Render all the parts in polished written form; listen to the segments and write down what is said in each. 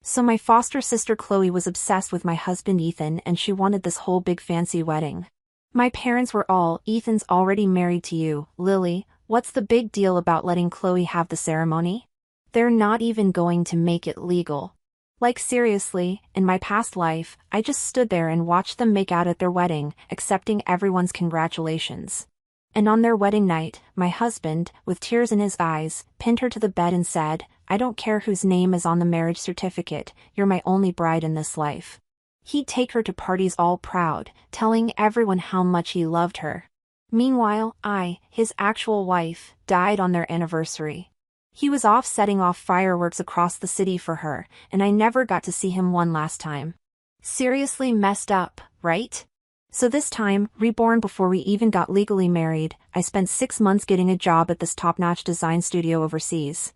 So my foster sister Chloe was obsessed with my husband Ethan and she wanted this whole big fancy wedding. My parents were all, Ethan's already married to you, Lily, what's the big deal about letting Chloe have the ceremony? They're not even going to make it legal. Like seriously, in my past life, I just stood there and watched them make out at their wedding, accepting everyone's congratulations. And on their wedding night, my husband, with tears in his eyes, pinned her to the bed and said, I don't care whose name is on the marriage certificate, you're my only bride in this life. He'd take her to parties all proud, telling everyone how much he loved her. Meanwhile, I, his actual wife, died on their anniversary. He was off setting off fireworks across the city for her, and I never got to see him one last time. Seriously messed up, right? So this time, Reborn, before we even got legally married, I spent 6 months getting a job at this top-notch design studio overseas.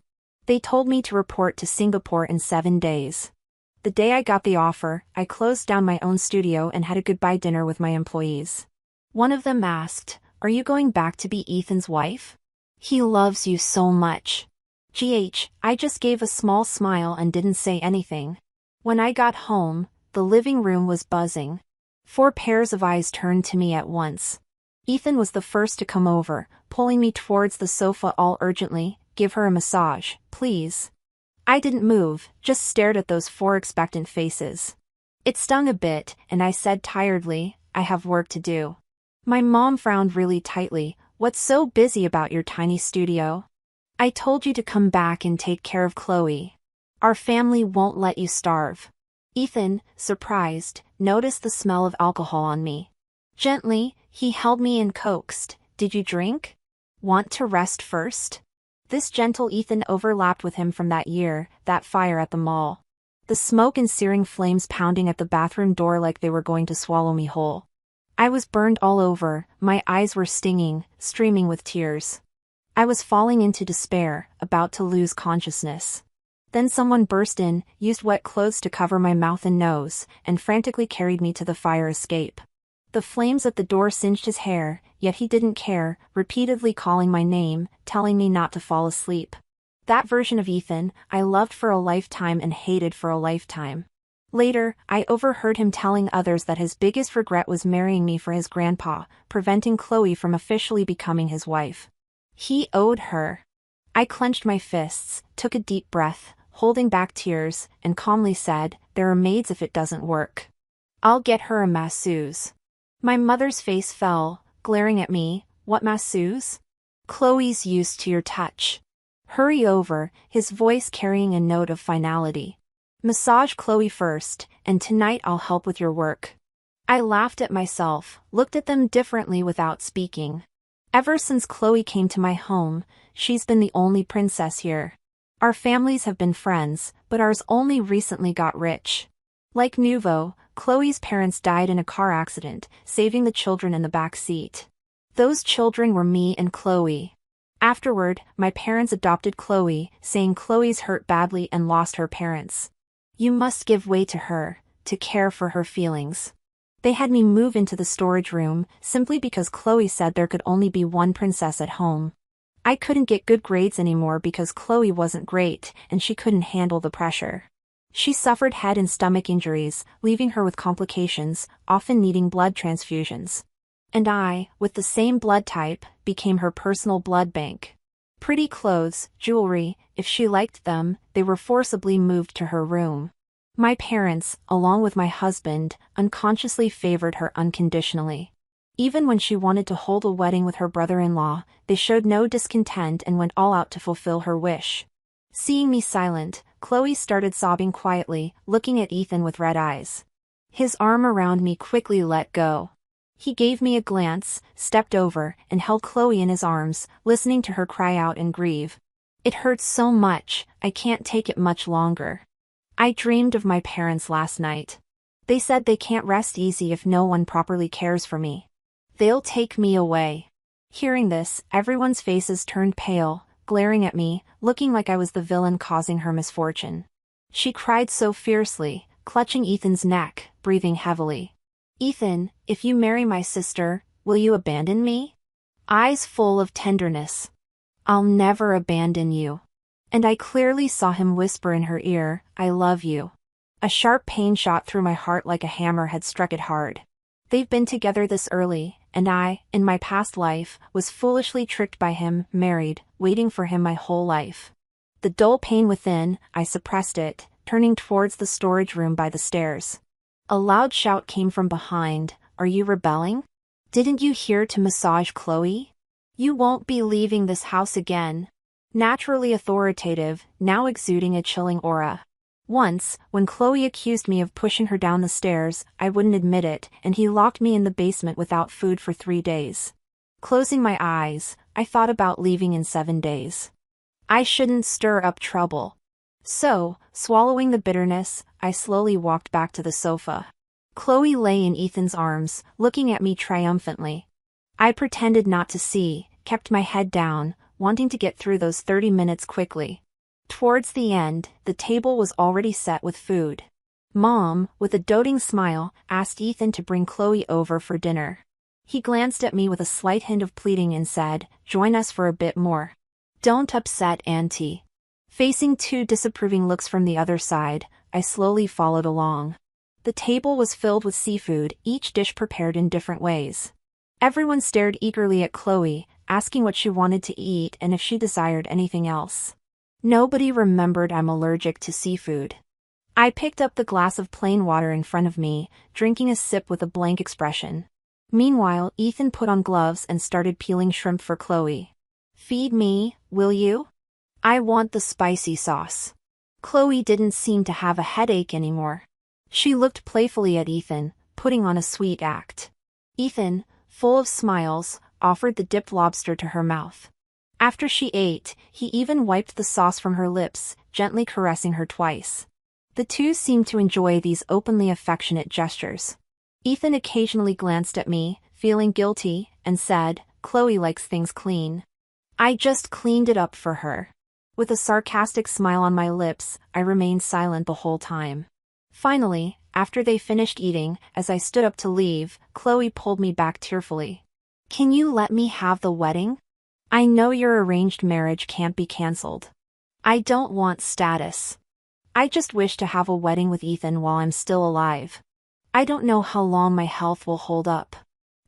They told me to report to Singapore in 7 days. The day I got the offer, I closed down my own studio and had a goodbye dinner with my employees. One of them asked, Are you going back to be Ethan's wife? He loves you so much. I just gave a small smile and didn't say anything. When I got home, the living room was buzzing. 4 pairs of eyes turned to me at once. Ethan was the first to come over, pulling me towards the sofa all urgently, Give her a massage, please. I didn't move, just stared at those 4 expectant faces. It stung a bit, and I said tiredly, I have work to do. My mom frowned really tightly, What's so busy about your tiny studio? I told you to come back and take care of Chloe. Our family won't let you starve. Ethan, surprised, noticed the smell of alcohol on me. Gently, he held me and coaxed, Did you drink? Want to rest first? This gentle Ethan overlapped with him from that year, that fire at the mall. The smoke and searing flames pounding at the bathroom door like they were going to swallow me whole. I was burned all over, my eyes were stinging, streaming with tears. I was falling into despair, about to lose consciousness. Then someone burst in, used wet clothes to cover my mouth and nose, and frantically carried me to the fire escape. The flames at the door singed his hair, yet he didn't care, repeatedly calling my name, telling me not to fall asleep. That version of Ethan, I loved for a lifetime and hated for a lifetime. Later, I overheard him telling others that his biggest regret was marrying me for his grandpa, preventing Chloe from officially becoming his wife. He owed her. I clenched my fists, took a deep breath, holding back tears, and calmly said, There are maids if it doesn't work. I'll get her a masseuse. My mother's face fell, glaring at me, What masseuse? Chloe's used to your touch. Hurry over, his voice carrying a note of finality. Massage Chloe first, and tonight I'll help with your work. I laughed at myself, looked at them differently without speaking. Ever since Chloe came to my home, she's been the only princess here. Our families have been friends, but ours only recently got rich. Like Nouveau, Chloe's parents died in a car accident, saving the children in the back seat. Those children were me and Chloe. Afterward, my parents adopted Chloe, saying Chloe's hurt badly and lost her parents. You must give way to her, to care for her feelings. They had me move into the storage room, simply because Chloe said there could only be one princess at home. I couldn't get good grades anymore because Chloe wasn't great, and she couldn't handle the pressure. She suffered head and stomach injuries, leaving her with complications, often needing blood transfusions. And I, with the same blood type, became her personal blood bank. Pretty clothes, jewelry, if she liked them, they were forcibly moved to her room. My parents, along with my husband, unconsciously favored her unconditionally. Even when she wanted to hold a wedding with her brother-in-law, they showed no discontent and went all out to fulfill her wish. Seeing me silent, Chloe started sobbing quietly, looking at Ethan with red eyes. His arm around me quickly let go. He gave me a glance, stepped over, and held Chloe in his arms, listening to her cry out and grieve. It hurts so much, I can't take it much longer. I dreamed of my parents last night. They said they can't rest easy if no one properly cares for me. They'll take me away. Hearing this, everyone's faces turned pale, glaring at me, looking like I was the villain causing her misfortune. She cried so fiercely, clutching Ethan's neck, breathing heavily. Ethan, if you marry my sister, will you abandon me? Eyes full of tenderness. I'll never abandon you. And I clearly saw him whisper in her ear, I love you. A sharp pain shot through my heart like a hammer had struck it hard. They've been together this early, and I, in my past life, was foolishly tricked by him, married, waiting for him my whole life. The dull pain within, I suppressed it, turning towards the storage room by the stairs. A loud shout came from behind. Are you rebelling? Didn't you hear to massage Chloe? You won't be leaving this house again. Naturally authoritative, now exuding a chilling aura. Once, when Chloe accused me of pushing her down the stairs, I wouldn't admit it, and he locked me in the basement without food for 3 days. Closing my eyes, I thought about leaving in 7 days. I shouldn't stir up trouble. So, swallowing the bitterness, I slowly walked back to the sofa. Chloe lay in Ethan's arms, looking at me triumphantly. I pretended not to see, kept my head down, wanting to get through those 30 minutes quickly. Towards the end, the table was already set with food. Mom, with a doting smile, asked Ethan to bring Chloe over for dinner. He glanced at me with a slight hint of pleading and said, "Join us for a bit more. Don't upset Auntie." Facing 2 disapproving looks from the other side, I slowly followed along. The table was filled with seafood, each dish prepared in different ways. Everyone stared eagerly at Chloe, asking what she wanted to eat and if she desired anything else. Nobody remembered I'm allergic to seafood. I picked up the glass of plain water in front of me, drinking a sip with a blank expression. Meanwhile, Ethan put on gloves and started peeling shrimp for Chloe. "Feed me, will you? I want the spicy sauce." Chloe didn't seem to have a headache anymore. She looked playfully at Ethan, putting on a sweet act. Ethan, full of smiles, offered the dipped lobster to her mouth. After she ate, he even wiped the sauce from her lips, gently caressing her twice. The two seemed to enjoy these openly affectionate gestures. Ethan occasionally glanced at me, feeling guilty, and said, "Chloe likes things clean. I just cleaned it up for her." With a sarcastic smile on my lips, I remained silent the whole time. Finally, after they finished eating, as I stood up to leave, Chloe pulled me back tearfully. "Can you let me have the wedding? I know your arranged marriage can't be cancelled. I don't want status. I just wish to have a wedding with Ethan while I'm still alive. I don't know how long my health will hold up."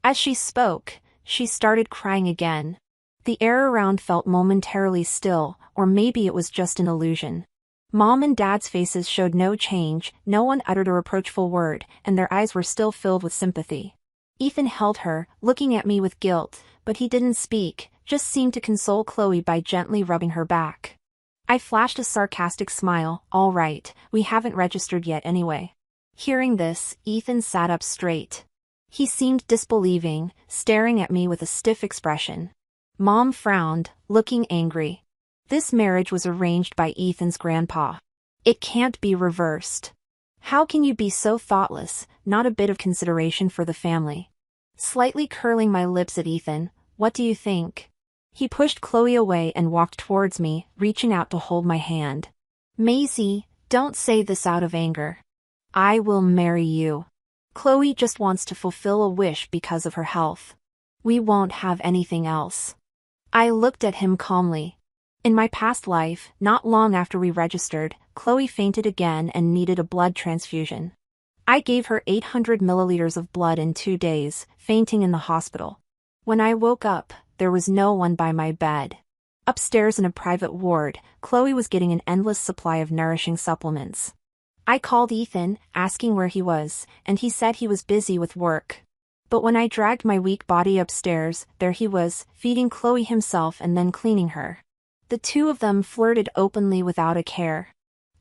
As she spoke, she started crying again. The air around felt momentarily still, or maybe it was just an illusion. Mom and Dad's faces showed no change, no one uttered a reproachful word, and their eyes were still filled with sympathy. Ethan held her, looking at me with guilt, but he didn't speak, just seemed to console Chloe by gently rubbing her back. I flashed a sarcastic smile. "All right, we haven't registered yet anyway." Hearing this, Ethan sat up straight. He seemed disbelieving, staring at me with a stiff expression. Mom frowned, looking angry. This marriage was arranged by Ethan's grandpa. It can't be reversed. How can you be so thoughtless, not a bit of consideration for the family? Slightly curling my lips at Ethan, "What do you think?" He pushed Chloe away and walked towards me, reaching out to hold my hand. "Maisie, don't say this out of anger. I will marry you. Chloe just wants to fulfill a wish because of her health. We won't have anything else." I looked at him calmly. In my past life, not long after we registered, Chloe fainted again and needed a blood transfusion. I gave her 800 milliliters of blood in 2 days, fainting in the hospital. When I woke up, there was no one by my bed. Upstairs in a private ward, Chloe was getting an endless supply of nourishing supplements. I called Ethan, asking where he was, and he said he was busy with work. But when I dragged my weak body upstairs, there he was, feeding Chloe himself and then cleaning her. The two of them flirted openly without a care.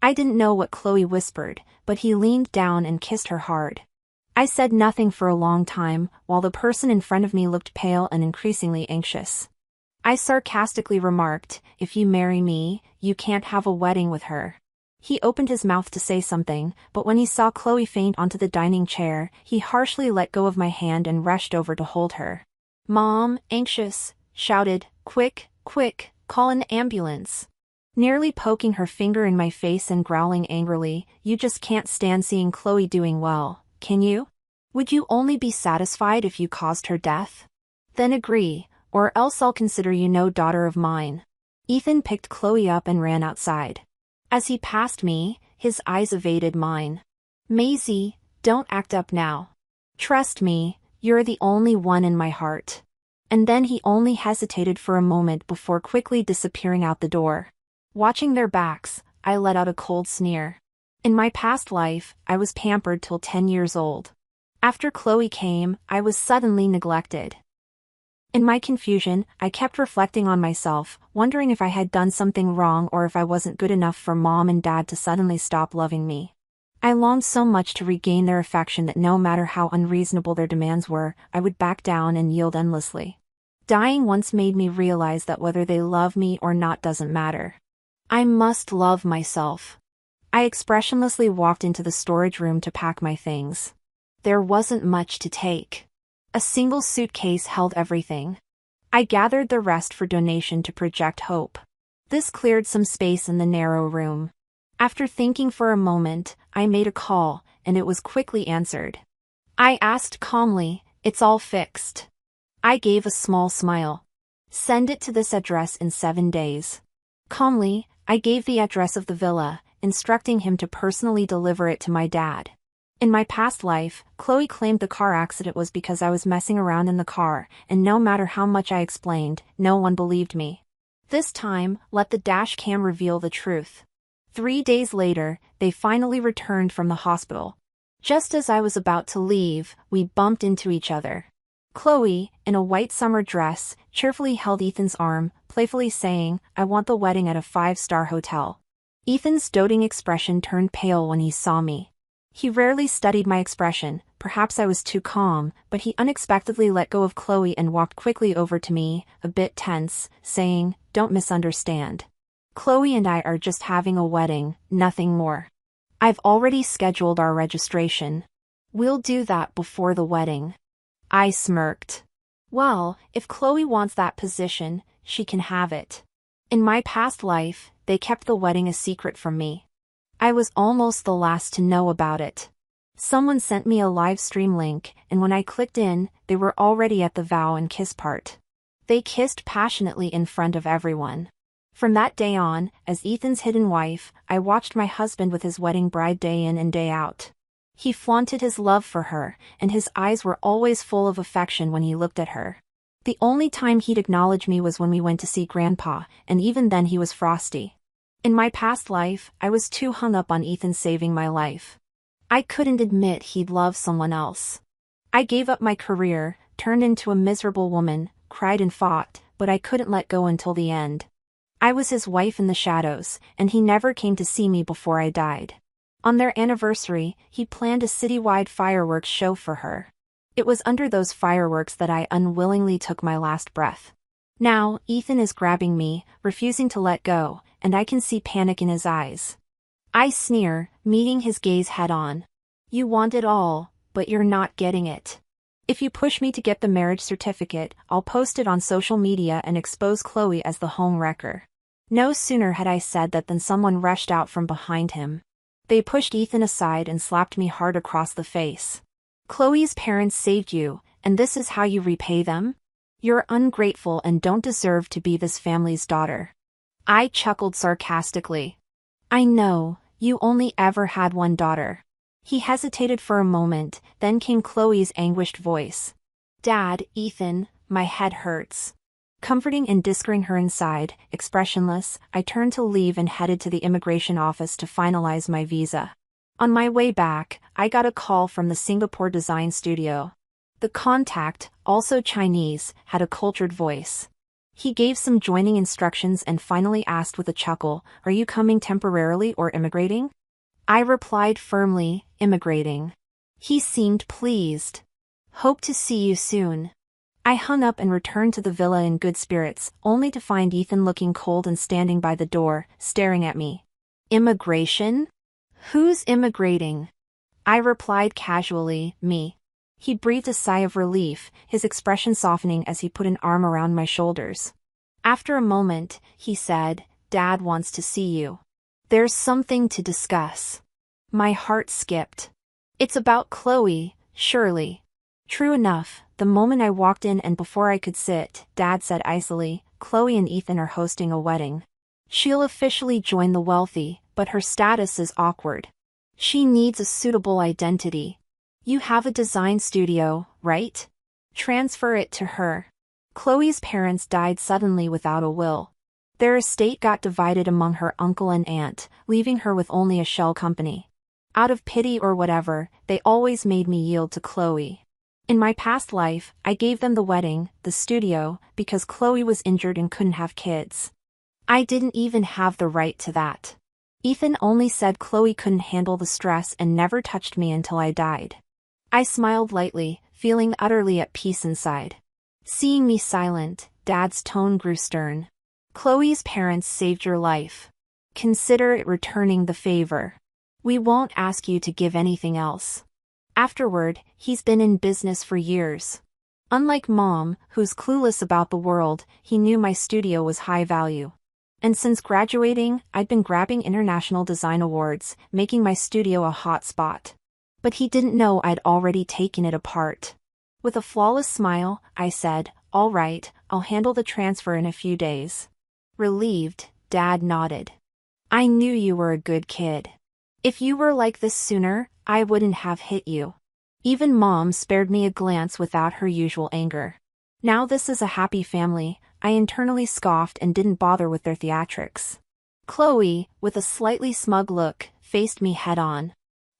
I didn't know what Chloe whispered, but he leaned down and kissed her hard. I said nothing for a long time, while the person in front of me looked pale and increasingly anxious. I sarcastically remarked, "If you marry me, you can't have a wedding with her." He opened his mouth to say something, but when he saw Chloe faint onto the dining chair, he harshly let go of my hand and rushed over to hold her. "Mom, anxious," shouted, "Quick, quick, call an ambulance." Nearly poking her finger in my face and growling angrily, "You just can't stand seeing Chloe doing well, can you? Would you only be satisfied if you caused her death? Then agree, or else I'll consider you no daughter of mine." Ethan picked Chloe up and ran outside. As he passed me, his eyes evaded mine. Maisie, don't act up now. Trust me, you're the only one in my heart. And then he only hesitated for a moment before quickly disappearing out the door. Watching their backs, I let out a cold sneer. In my past life, I was pampered till 10 years old. After Chloe came, I was suddenly neglected. In my confusion, I kept reflecting on myself, wondering if I had done something wrong or if I wasn't good enough for Mom and Dad to suddenly stop loving me. I longed so much to regain their affection that no matter how unreasonable their demands were, I would back down and yield endlessly. Dying once made me realize that whether they love me or not doesn't matter. I must love myself. I expressionlessly walked into the storage room to pack my things. There wasn't much to take. A single suitcase held everything. I gathered the rest for donation to project hope. This cleared some space in the narrow room. After thinking for a moment, I made a call, and it was quickly answered. I asked calmly, "It's all fixed?" I gave a small smile. "Send it to this address in 7 days." Calmly, I gave the address of the villa, instructing him to personally deliver it to my dad. In my past life, Chloe claimed the car accident was because I was messing around in the car, and no matter how much I explained, no one believed me. This time, let the dash cam reveal the truth. 3 days later, they finally returned from the hospital. Just as I was about to leave, we bumped into each other. Chloe, in a white summer dress, cheerfully held Ethan's arm, playfully saying, "I want the wedding at a 5-star hotel." Ethan's doting expression turned pale when he saw me. He rarely studied my expression, perhaps I was too calm, but he unexpectedly let go of Chloe and walked quickly over to me, a bit tense, saying, "Don't misunderstand. Chloe and I are just having a wedding, nothing more. I've already scheduled our registration. We'll do that before the wedding." I smirked. Well, if Chloe wants that position, she can have it. In my past life, they kept the wedding a secret from me. I was almost the last to know about it. Someone sent me a live stream link, and when I clicked in, they were already at the vow and kiss part. They kissed passionately in front of everyone. From that day on, as Ethan's hidden wife, I watched my husband with his wedding bride day in and day out. He flaunted his love for her, and his eyes were always full of affection when he looked at her. The only time he'd acknowledge me was when we went to see Grandpa, and even then he was frosty. In my past life, I was too hung up on Ethan saving my life. I couldn't admit he'd love someone else. I gave up my career, turned into a miserable woman, cried and fought, but I couldn't let go until the end. I was his wife in the shadows, and he never came to see me before I died. On their anniversary, he planned a citywide fireworks show for her. It was under those fireworks that I unwillingly took my last breath. Now, Ethan is grabbing me, refusing to let go, and I can see panic in his eyes. I sneer, meeting his gaze head-on. "You want it all, but you're not getting it. If you push me to get the marriage certificate, I'll post it on social media and expose Chloe as the home wrecker." No sooner had I said that than someone rushed out from behind him. They pushed Ethan aside and slapped me hard across the face. "Chloe's parents saved you, and this is how you repay them? You're ungrateful and don't deserve to be this family's daughter." I chuckled sarcastically. "I know, you only ever had one daughter." He hesitated for a moment, then came Chloe's anguished voice. "Dad, Ethan, my head hurts." Comforting and discarding her inside, expressionless, I turned to leave and headed to the immigration office to finalize my visa. On my way back, I got a call from the Singapore design studio. The contact, also Chinese, had a cultured voice. He gave some joining instructions and finally asked with a chuckle, "Are you coming temporarily or immigrating?" I replied firmly, "Immigrating." He seemed pleased. "Hope to see you soon." I hung up and returned to the villa in good spirits, only to find Ethan looking cold and standing by the door, staring at me. "Immigration? Who's immigrating?" I replied casually, "Me." He breathed a sigh of relief, his expression softening as he put an arm around my shoulders. After a moment, he said, "Dad wants to see you. There's something to discuss." My heart skipped. "It's about Chloe, surely." True enough, the moment I walked in and before I could sit, Dad said icily, "Chloe and Ethan are hosting a wedding. She'll officially join the wealthy, but her status is awkward. She needs a suitable identity. You have a design studio, right? Transfer it to her. Chloe's parents died suddenly without a will. Their estate got divided among her uncle and aunt, leaving her with only a shell company. Out of pity or whatever, they always made me yield to Chloe. In my past life, I gave them the wedding, the studio, because Chloe was injured and couldn't have kids. I didn't even have the right to that. Ethan only said Chloe couldn't handle the stress and never touched me until I died. I smiled lightly, feeling utterly at peace inside. Seeing me silent, Dad's tone grew stern. Chloe's parents saved your life. Consider it returning the favor. We won't ask you to give anything else. Afterward, he's been in business for years. Unlike Mom, who's clueless about the world, he knew my studio was high value. And since graduating, I'd been grabbing international design awards, making my studio a hot spot. But he didn't know I'd already taken it apart. With a flawless smile, I said, "All right, I'll handle the transfer in a few days." Relieved, Dad nodded. "I knew you were a good kid. If you were like this sooner, I wouldn't have hit you." Even Mom spared me a glance without her usual anger. Now this is a happy family, I internally scoffed and didn't bother with their theatrics. Chloe, with a slightly smug look, faced me head-on.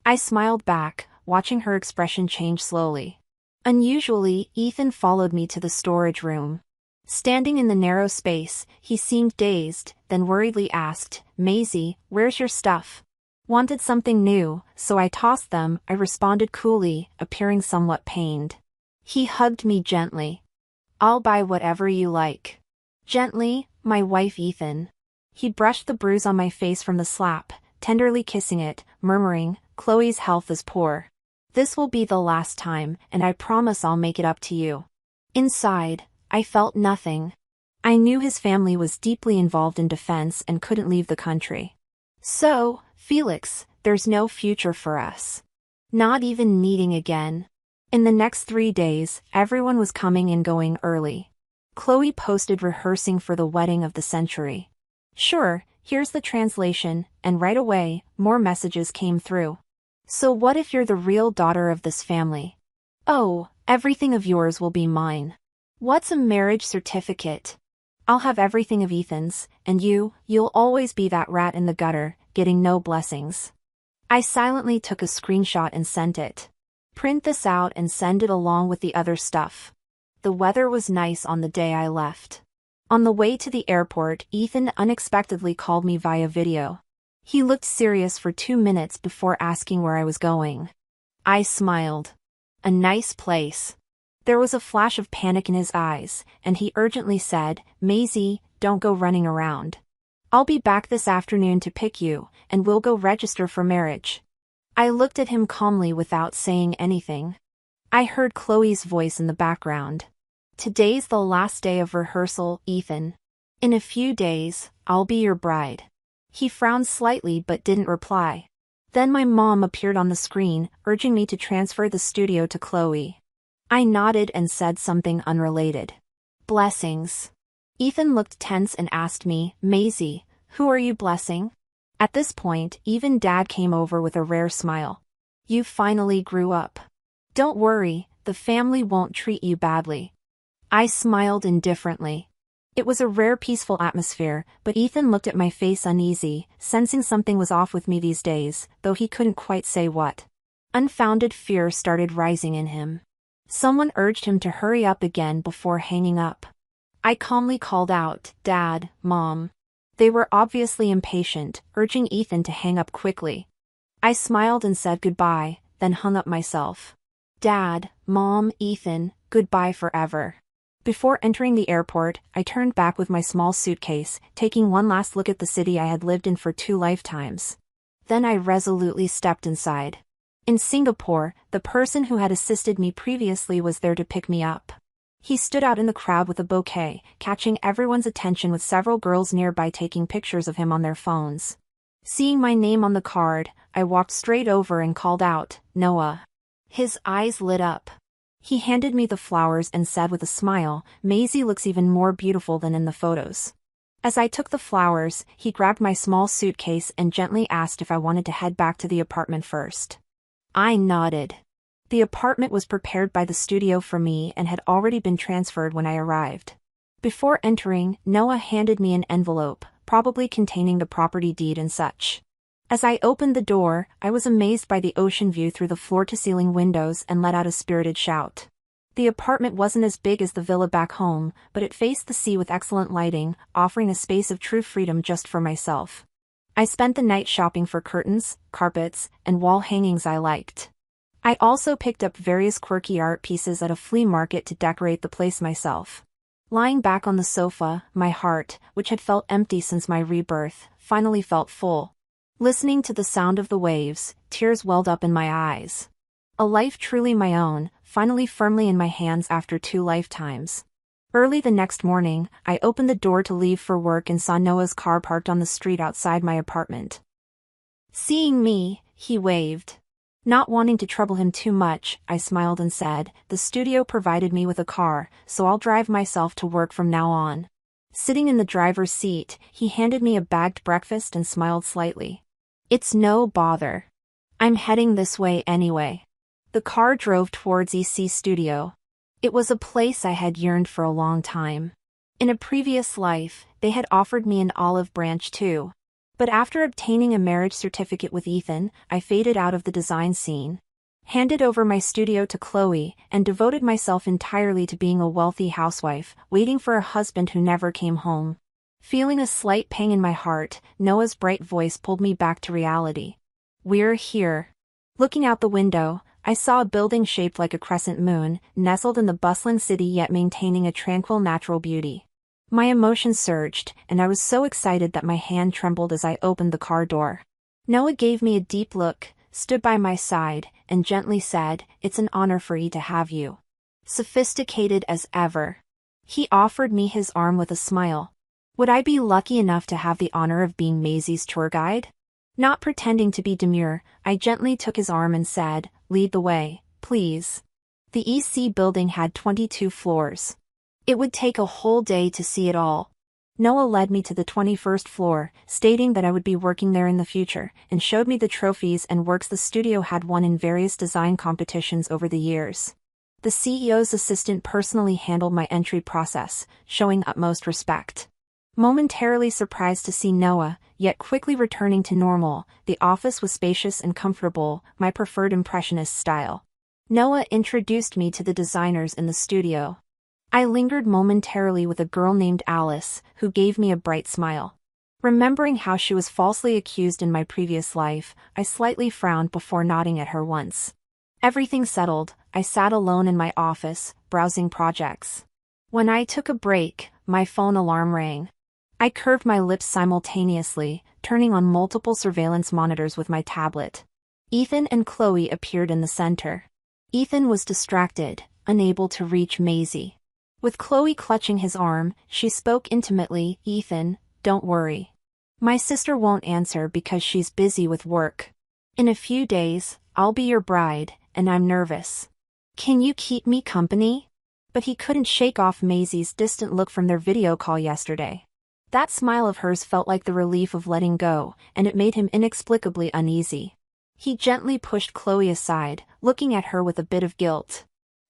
I smiled back, watching her expression change slowly. Unusually, Ethan followed me to the storage room. Standing in the narrow space, he seemed dazed, then worriedly asked, "Maisie, where's your stuff?" "Wanted something new, so I tossed them," I responded coolly, appearing somewhat pained. He hugged me gently. "I'll buy whatever you like." Gently, my wife Ethan. He brushed the bruise on my face from the slap, tenderly kissing it, murmuring, "Chloe's health is poor. This will be the last time, and I promise I'll make it up to you." Inside, I felt nothing. I knew his family was deeply involved in defense and couldn't leave the country. "So, Felix, there's no future for us. Not even meeting again." In the next 3 days, everyone was coming and going early. Chloe posted rehearsing for the wedding of the century. "Sure, here's the translation," and right away, more messages came through. "So what if you're the real daughter of this family? Oh, everything of yours will be mine. What's a marriage certificate? I'll have everything of Ethan's, and you'll always be that rat in the gutter, getting no blessings." I silently took a screenshot and sent it. "Print this out and send it along with the other stuff." The weather was nice on the day I left. On the way to the airport, Ethan unexpectedly called me via video. He looked serious for 2 minutes before asking where I was going. I smiled. "A nice place." There was a flash of panic in his eyes, and he urgently said, "Maisie, don't go running around. I'll be back this afternoon to pick you, and we'll go register for marriage." I looked at him calmly without saying anything. I heard Chloe's voice in the background. "Today's the last day of rehearsal, Ethan. In a few days, I'll be your bride." He frowned slightly but didn't reply. Then my mom appeared on the screen, urging me to transfer the studio to Chloe. I nodded and said something unrelated. "Blessings." Ethan looked tense and asked me, "Maisie, who are you blessing?" At this point, even Dad came over with a rare smile. "You finally grew up. Don't worry, the family won't treat you badly." I smiled indifferently. It was a rare peaceful atmosphere, but Ethan looked at my face uneasy, sensing something was off with me these days, though he couldn't quite say what. Unfounded fear started rising in him. Someone urged him to hurry up again before hanging up. I calmly called out, "Dad, Mom." They were obviously impatient, urging Ethan to hang up quickly. I smiled and said goodbye, then hung up myself. Dad, Mom, Ethan, goodbye forever. Before entering the airport, I turned back with my small suitcase, taking one last look at the city I had lived in for 2 lifetimes. Then I resolutely stepped inside. In Singapore, the person who had assisted me previously was there to pick me up. He stood out in the crowd with a bouquet, catching everyone's attention with several girls nearby taking pictures of him on their phones. Seeing my name on the card, I walked straight over and called out, "Noah." His eyes lit up. He handed me the flowers and said with a smile, "Maisie looks even more beautiful than in the photos." As I took the flowers, he grabbed my small suitcase and gently asked if I wanted to head back to the apartment first. I nodded. The apartment was prepared by the studio for me and had already been transferred when I arrived. Before entering, Noah handed me an envelope, probably containing the property deed and such. As I opened the door, I was amazed by the ocean view through the floor-to-ceiling windows and let out a spirited shout. The apartment wasn't as big as the villa back home, but it faced the sea with excellent lighting, offering a space of true freedom just for myself. I spent the night shopping for curtains, carpets, and wall hangings I liked. I also picked up various quirky art pieces at a flea market to decorate the place myself. Lying back on the sofa, my heart, which had felt empty since my rebirth, finally felt full. Listening to the sound of the waves, tears welled up in my eyes. A life truly my own, finally firmly in my hands after 2 lifetimes. Early the next morning, I opened the door to leave for work and saw Noah's car parked on the street outside my apartment. Seeing me, he waved. Not wanting to trouble him too much, I smiled and said, "The studio provided me with a car, so I'll drive myself to work from now on." Sitting in the driver's seat, he handed me a bagged breakfast and smiled slightly. "It's no bother. I'm heading this way anyway." The car drove towards EC Studio. It was a place I had yearned for a long time. In a previous life, they had offered me an olive branch too. But after obtaining a marriage certificate with Ethan, I faded out of the design scene. Handed over my studio to Chloe, and devoted myself entirely to being a wealthy housewife, waiting for a husband who never came home. Feeling a slight pang in my heart, Noah's bright voice pulled me back to reality. "We're here." Looking out the window, I saw a building shaped like a crescent moon, nestled in the bustling city yet maintaining a tranquil natural beauty. My emotions surged, and I was so excited that my hand trembled as I opened the car door. Noah gave me a deep look, stood by my side, and gently said, "It's an honor for me to have you." Sophisticated as ever. He offered me his arm with a smile. Would I be lucky enough to have the honor of being Maisie's tour guide? Not pretending to be demure, I gently took his arm and said, "Lead the way, please." The EC building had 22 floors. It would take a whole day to see it all. Noah led me to the 21st floor, stating that I would be working there in the future, and showed me the trophies and works the studio had won in various design competitions over the years. The CEO's assistant personally handled my entry process, showing utmost respect. Momentarily surprised to see Noah, yet quickly returning to normal, the office was spacious and comfortable, my preferred impressionist style. Noah introduced me to the designers in the studio. I lingered momentarily with a girl named Alice, who gave me a bright smile. Remembering how she was falsely accused in my previous life, I slightly frowned before nodding at her once. Everything settled, I sat alone in my office, browsing projects. When I took a break, my phone alarm rang. I curved my lips simultaneously, turning on multiple surveillance monitors with my tablet. Ethan and Chloe appeared in the center. Ethan was distracted, unable to reach Maisie. With Chloe clutching his arm, she spoke intimately, "Ethan, don't worry. My sister won't answer because she's busy with work. In a few days, I'll be your bride, and I'm nervous. Can you keep me company?" But he couldn't shake off Maisie's distant look from their video call yesterday. That smile of hers felt like the relief of letting go, and it made him inexplicably uneasy. He gently pushed Chloe aside, looking at her with a bit of guilt.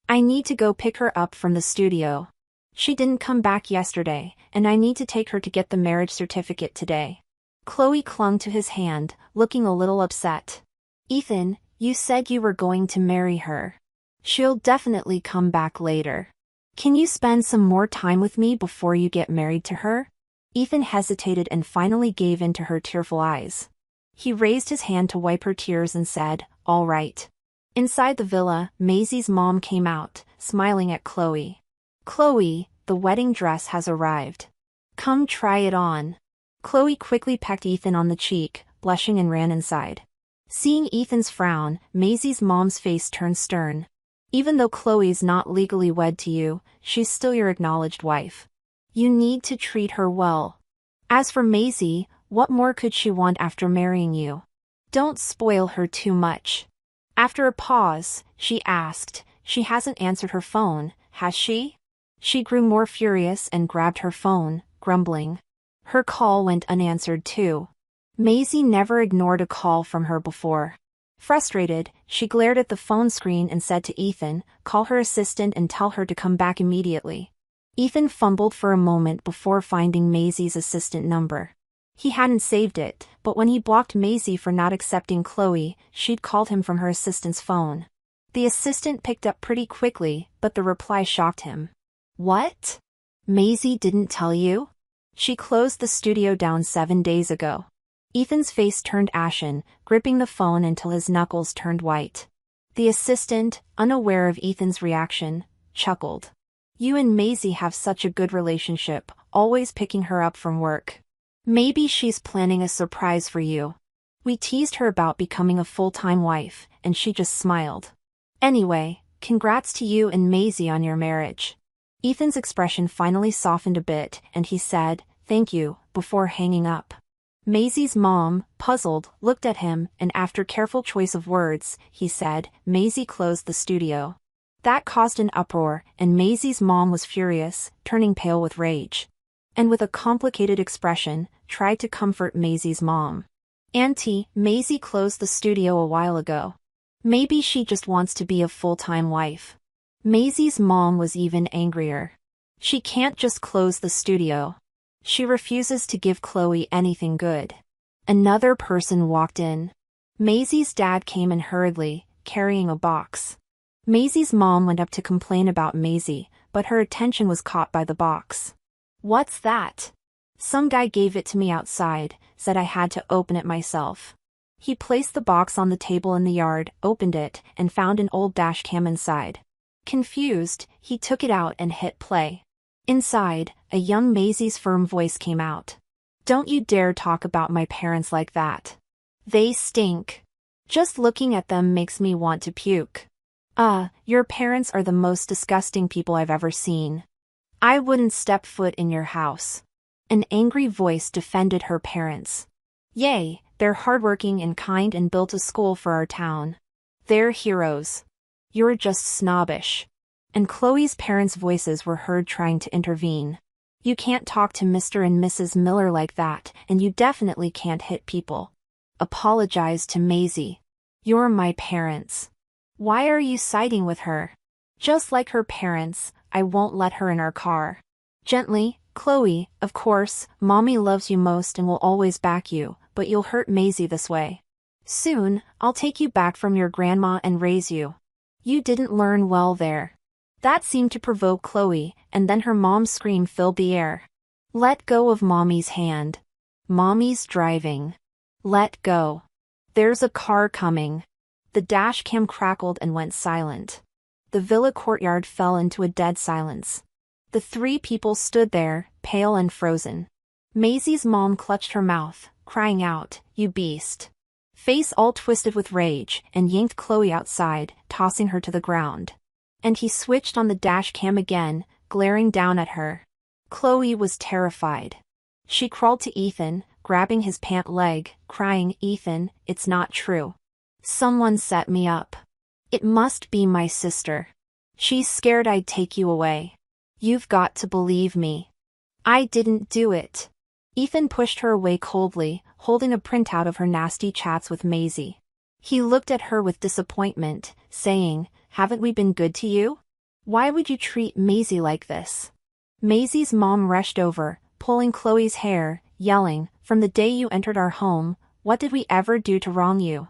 "I need to go pick her up from the studio. She didn't come back yesterday, and I need to take her to get the marriage certificate today." Chloe clung to his hand, looking a little upset. "Ethan, you said you were going to marry her. She'll definitely come back later. Can you spend some more time with me before you get married to her?" Ethan hesitated and finally gave in to her tearful eyes. He raised his hand to wipe her tears and said, "All right." Inside the villa, Maisie's mom came out, smiling at Chloe. "Chloe, the wedding dress has arrived. Come try it on." Chloe quickly pecked Ethan on the cheek, blushing and ran inside. Seeing Ethan's frown, Maisie's mom's face turned stern. "Even though Chloe's not legally wed to you, she's still your acknowledged wife. You need to treat her well. As for Maisie, what more could she want after marrying you? Don't spoil her too much." After a pause, she asked, "She hasn't answered her phone, has she?" She grew more furious and grabbed her phone, grumbling. Her call went unanswered too. Maisie never ignored a call from her before. Frustrated, she glared at the phone screen and said to Ethan, "Call her assistant and tell her to come back immediately." Ethan fumbled for a moment before finding Maisie's assistant number. He hadn't saved it, but when he blocked Maisie for not accepting Chloe, she'd called him from her assistant's phone. The assistant picked up pretty quickly, but the reply shocked him. "What? Maisie didn't tell you? She closed the studio down 7 days ago." Ethan's face turned ashen, gripping the phone until his knuckles turned white. The assistant, unaware of Ethan's reaction, chuckled. "You and Maisie have such a good relationship, always picking her up from work. Maybe she's planning a surprise for you. We teased her about becoming a full-time wife, and she just smiled. Anyway, congrats to you and Maisie on your marriage." Ethan's expression finally softened a bit, and he said, "Thank you," before hanging up. Maisie's mom, puzzled, looked at him, and after careful choice of words, he said, "Maisie closed the studio." That caused an uproar, and Maisie's mom was furious, turning pale with rage. And with a complicated expression, tried to comfort Maisie's mom. "Auntie, Maisie closed the studio a while ago. Maybe she just wants to be a full-time wife." Maisie's mom was even angrier. "She can't just close the studio. She refuses to give Chloe anything good." Another person walked in. Maisie's dad came in hurriedly, carrying a box. Maisie's mom went up to complain about Maisie, but her attention was caught by the box. "What's that?" "Some guy gave it to me outside, said I had to open it myself." He placed the box on the table in the yard, opened it, and found an old dash cam inside. Confused, he took it out and hit play. Inside, a young Maisie's firm voice came out. "Don't you dare talk about my parents like that. They stink. Just looking at them makes me want to puke. Your parents are the most disgusting people I've ever seen. I wouldn't step foot in your house." An angry voice defended her parents. "Yay, they're hardworking and kind and built a school for our town. They're heroes. You're just snobbish." And Chloe's parents' voices were heard trying to intervene. "You can't talk to Mr. and Mrs. Miller like that, and you definitely can't hit people. Apologize to Maisie. You're my parents. Why are you siding with her? Just like her parents, I won't let her in our car." Gently, "Chloe, of course, Mommy loves you most and will always back you, but you'll hurt Maisie this way. Soon, I'll take you back from your grandma and raise you. You didn't learn well there." That seemed to provoke Chloe, and then her mom's scream filled the air. "Let go of Mommy's hand. Mommy's driving. Let go. There's a car coming." The dash cam crackled and went silent. The villa courtyard fell into a dead silence. The three people stood there, pale and frozen. Maisie's mom clutched her mouth, crying out, "You beast." Face all twisted with rage, and yanked Chloe outside, tossing her to the ground. And he switched on the dash cam again, glaring down at her. Chloe was terrified. She crawled to Ethan, grabbing his pant leg, crying, "Ethan, it's not true. Someone set me up. It must be my sister. She's scared I'd take you away. You've got to believe me. I didn't do it." Ethan pushed her away coldly, holding a printout of her nasty chats with Maisie. He looked at her with disappointment, saying, "Haven't we been good to you? Why would you treat Maisie like this?" Maisie's mom rushed over, pulling Chloe's hair, yelling, "From the day you entered our home, what did we ever do to wrong you?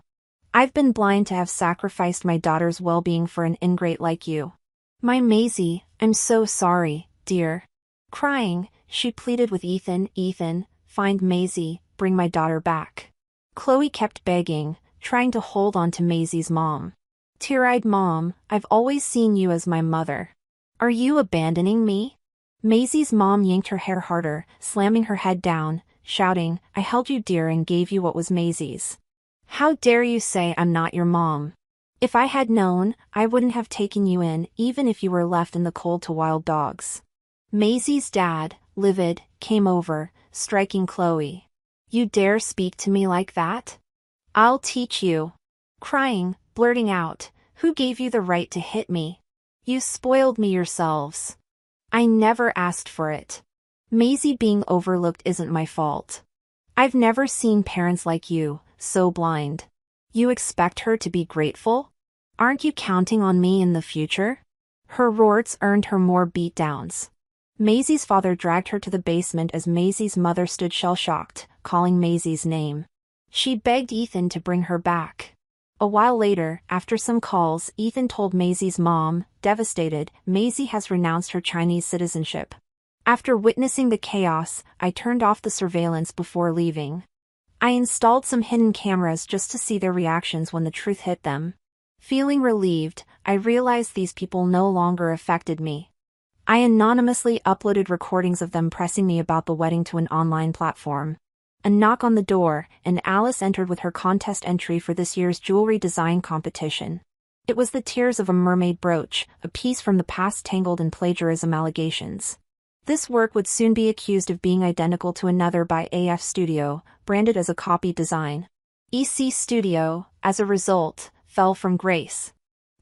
I've been blind to have sacrificed my daughter's well-being for an ingrate like you. My Maisie, I'm so sorry, dear." Crying, she pleaded with Ethan, "Ethan, find Maisie, bring my daughter back." Chloe kept begging, trying to hold on to Maisie's mom. Tear-eyed, "Mom, I've always seen you as my mother. Are you abandoning me?" Maisie's mom yanked her hair harder, slamming her head down, shouting, "I held you dear and gave you what was Maisie's. How dare you say I'm not your mom? If I had known, I wouldn't have taken you in, even if you were left in the cold to wild dogs." Maisie's dad, livid, came over, striking Chloe. "You dare speak to me like that? I'll teach you." Crying, blurting out, "Who gave you the right to hit me? You spoiled me yourselves. I never asked for it." Maisie being overlooked isn't my fault. I've never seen parents like you, so blind. You expect her to be grateful? Aren't you counting on me in the future? Her warts earned her more beatdowns. Maisie's father dragged her to the basement as Maisie's mother stood shell-shocked, calling Maisie's name. She begged Ethan to bring her back. A while later, after some calls, Ethan told Maisie's mom, devastated, Maisie has renounced her Chinese citizenship. After witnessing the chaos, I turned off the surveillance before leaving. I installed some hidden cameras just to see their reactions when the truth hit them. Feeling relieved, I realized these people no longer affected me. I anonymously uploaded recordings of them pressing me about the wedding to an online platform. A knock on the door, and Alice entered with her contest entry for this year's jewelry design competition. It was the Tears of a Mermaid brooch, a piece from the past tangled in plagiarism allegations. This work would soon be accused of being identical to another by AF Studio, branded as a copy design. EC Studio, as a result, fell from grace.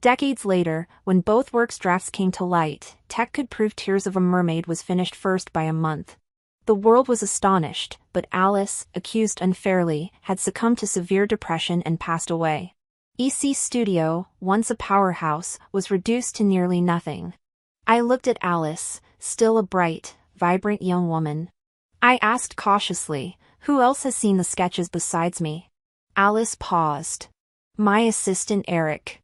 Decades later, when both works' drafts came to light, tech could prove Tears of a Mermaid was finished first by a month. The world was astonished, but Alice, accused unfairly, had succumbed to severe depression and passed away. EC Studio, once a powerhouse, was reduced to nearly nothing. I looked at Alice, still a bright, vibrant young woman. I asked cautiously, "Who else has seen the sketches besides me?" Alice paused. "My assistant Eric."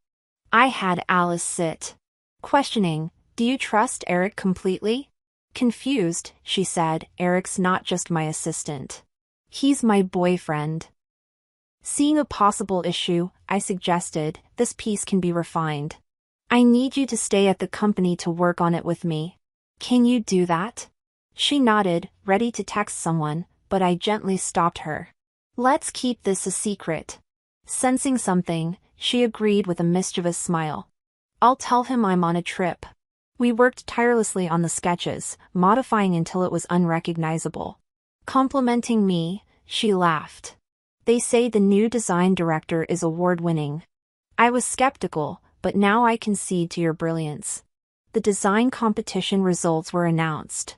I had Alice sit. Questioning, "Do you trust Eric completely?" Confused, she said, "Eric's not just my assistant. He's my boyfriend." Seeing a possible issue, I suggested, "This piece can be refined. I need you to stay at the company to work on it with me. Can you do that?" She nodded, ready to text someone, but I gently stopped her. "Let's keep this a secret." Sensing something, she agreed with a mischievous smile. "I'll tell him I'm on a trip." We worked tirelessly on the sketches, modifying until it was unrecognizable. Complimenting me, she laughed. "They say the new design director is award-winning." I was skeptical, but now I concede to your brilliance. The design competition results were announced.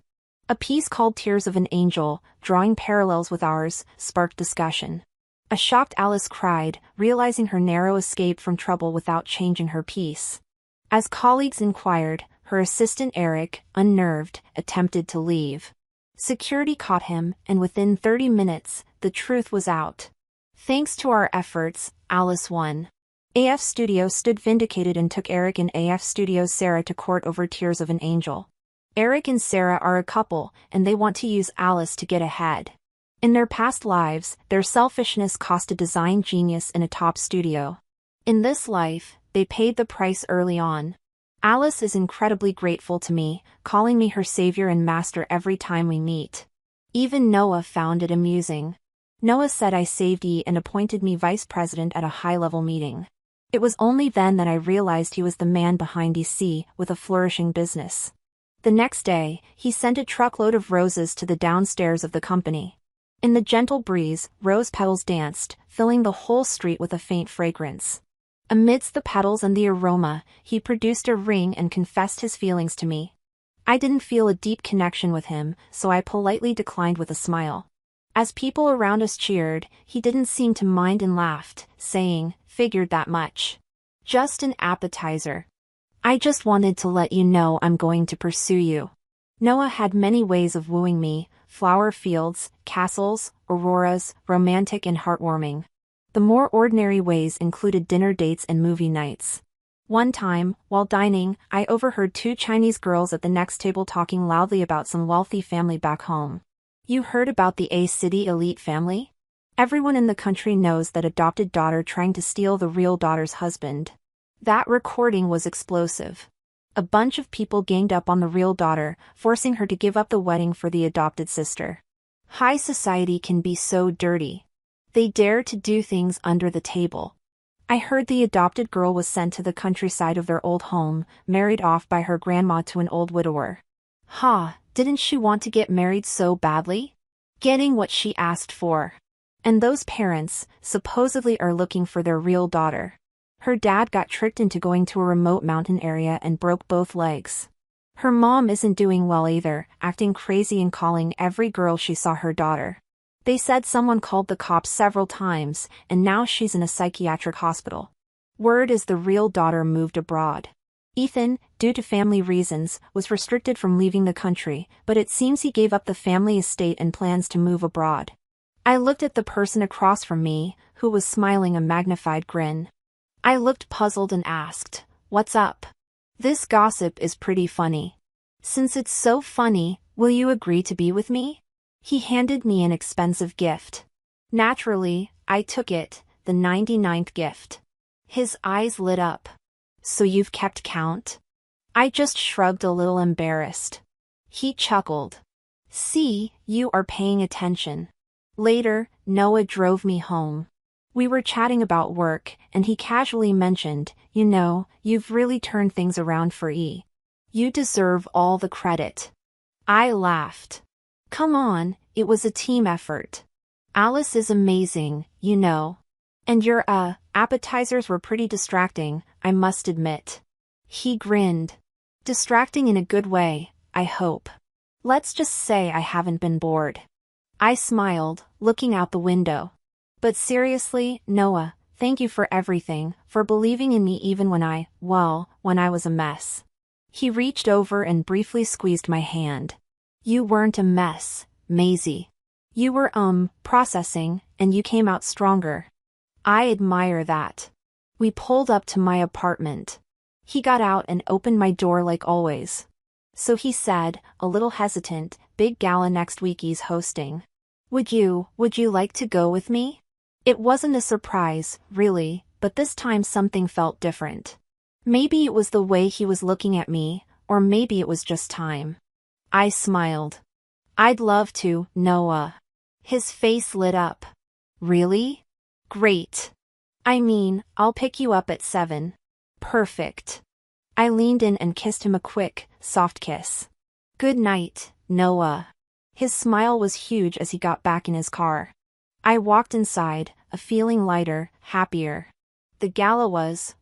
A piece called Tears of an Angel, drawing parallels with ours, sparked discussion. A shocked Alice cried, realizing her narrow escape from trouble without changing her piece. As colleagues inquired, her assistant Eric, unnerved, attempted to leave. Security caught him, and within 30 minutes, the truth was out. Thanks to our efforts, Alice won. AF Studio stood vindicated and took Eric and AF Studio's Sarah to court over Tears of an Angel. Eric and Sarah are a couple, and they want to use Alice to get ahead. In their past lives, their selfishness cost a design genius in a top studio. In this life, they paid the price early on. Alice is incredibly grateful to me, calling me her savior and master every time we meet. Even Noah found it amusing. Noah said I saved E and appointed me vice president at a high-level meeting. It was only then that I realized he was the man behind EC, with a flourishing business. The next day, he sent a truckload of roses to the downstairs of the company. In the gentle breeze, rose petals danced, filling the whole street with a faint fragrance. Amidst the petals and the aroma, he produced a ring and confessed his feelings to me. I didn't feel a deep connection with him, so I politely declined with a smile. As people around us cheered, he didn't seem to mind and laughed, saying, "Figured that much. Just an appetizer. I just wanted to let you know I'm going to pursue you." Noah had many ways of wooing me: flower fields, castles, auroras, romantic and heartwarming. The more ordinary ways included dinner dates and movie nights. One time, while dining, I overheard two Chinese girls at the next table talking loudly about some wealthy family back home. "You heard about the A-City elite family? Everyone in the country knows that adopted daughter trying to steal the real daughter's husband." That recording was explosive. A bunch of people ganged up on the real daughter, forcing her to give up the wedding for the adopted sister. High society can be so dirty. They dare to do things under the table. I heard the adopted girl was sent to the countryside of their old home, married off by her grandma to an old widower. Didn't she want to get married so badly? Getting what she asked for. And those parents, supposedly, are looking for their real daughter. Her dad got tricked into going to a remote mountain area and broke both legs. Her mom isn't doing well either, acting crazy and calling every girl she saw her daughter. They said someone called the cops several times, and now she's in a psychiatric hospital. Word is the real daughter moved abroad. Ethan, due to family reasons, was restricted from leaving the country, but it seems he gave up the family estate and plans to move abroad. I looked at the person across from me, who was smiling a magnified grin. I looked puzzled and asked, "What's up? This gossip is pretty funny. Since it's so funny, will you agree to be with me?" He handed me an expensive gift. Naturally, I took it, the 99th gift. His eyes lit up. "So you've kept count?" I just shrugged a little embarrassed. He chuckled. "See, you are paying attention." Later, Noah drove me home. We were chatting about work, and he casually mentioned, "You know, you've really turned things around for E. You deserve all the credit." I laughed. "Come on, it was a team effort. Alice is amazing, you know. And your, appetizers were pretty distracting, I must admit." He grinned. "Distracting in a good way, I hope. Let's just say I haven't been bored." I smiled, looking out the window. "But seriously, Noah, thank you for everything, for believing in me even when I was a mess." He reached over and briefly squeezed my hand. "You weren't a mess, Maisie. You were, processing, and you came out stronger." I admire that. We pulled up to my apartment. He got out and opened my door like always. "So," he said, a little hesitant, "big gala next week he's hosting. Would you like to go with me?" It wasn't a surprise, really, but this time something felt different. Maybe it was the way he was looking at me, or maybe it was just time. I smiled. "I'd love to, Noah." His face lit up. "Really? Great. I mean, I'll pick you up at 7. Perfect." I leaned in and kissed him a quick, soft kiss. "Good night, Noah." His smile was huge as he got back in his car. I walked inside, a feeling lighter, happier. The gala was,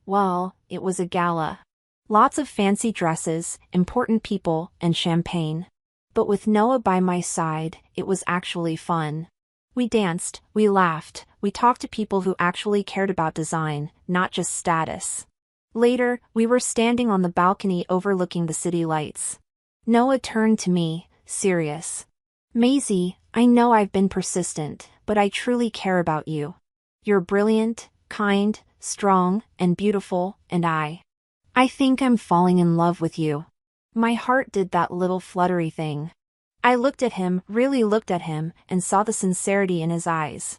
it was a gala. Lots of fancy dresses, important people, and champagne. But with Noah by my side, it was actually fun. We danced, we laughed, we talked to people who actually cared about design, not just status. Later, we were standing on the balcony overlooking the city lights. Noah turned to me, serious. "Maisie, I know I've been persistent, but I truly care about you. You're brilliant, kind, strong, and beautiful, and I think I'm falling in love with you." My heart did that little fluttery thing. I looked at him, really looked at him, and saw the sincerity in his eyes.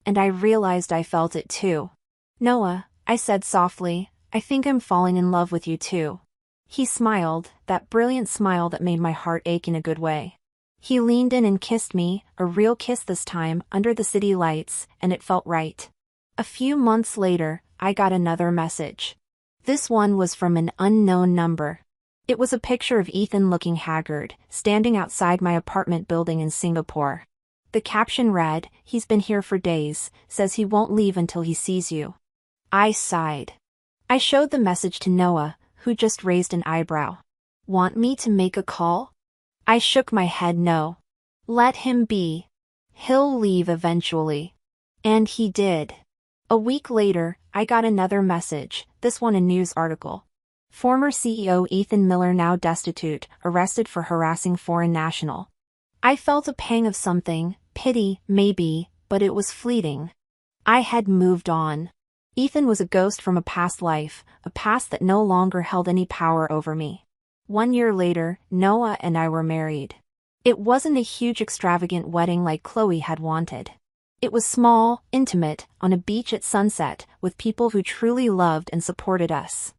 And I realized I felt it too. "Noah," I said softly, "I think I'm falling in love with you too." He smiled, that brilliant smile that made my heart ache in a good way. He leaned in and kissed me, a real kiss this time, under the city lights, and it felt right. A few months later, I got another message. This one was from an unknown number. It was a picture of Ethan looking haggard, standing outside my apartment building in Singapore. The caption read, "He's been here for days, says he won't leave until he sees you." I sighed. I showed the message to Noah, who just raised an eyebrow. "Want me to make a call?" I shook my head no. "Let him be. He'll leave eventually." And he did. A week later, I got another message, this one a news article. Former CEO Ethan Miller now destitute, arrested for harassing foreign national. I felt a pang of something, pity, maybe, but it was fleeting. I had moved on. Ethan was a ghost from a past life, a past that no longer held any power over me. 1 year later, Noah and I were married. It wasn't a huge extravagant wedding like Chloe had wanted. It was small, intimate, on a beach at sunset, with people who truly loved and supported us.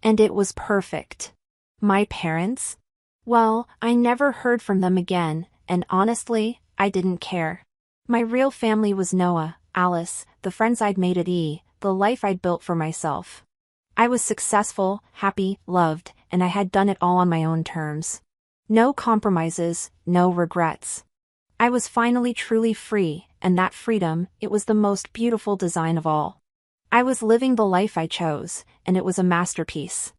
And it was perfect. My parents? Well, I never heard from them again, and honestly, I didn't care. My real family was Noah, Alice, the friends I'd made at E, the life I'd built for myself. I was successful, happy, loved, and I had done it all on my own terms. No compromises, no regrets. I was finally truly free, and that freedom, it was the most beautiful design of all. I was living the life I chose, and it was a masterpiece.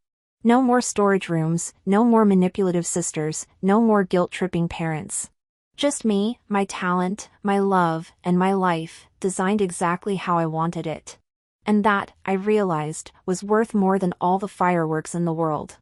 No more storage rooms, no more manipulative sisters, no more guilt-tripping parents. Just me, my talent, my love, and my life, designed exactly how I wanted it. And that, I realized, was worth more than all the fireworks in the world.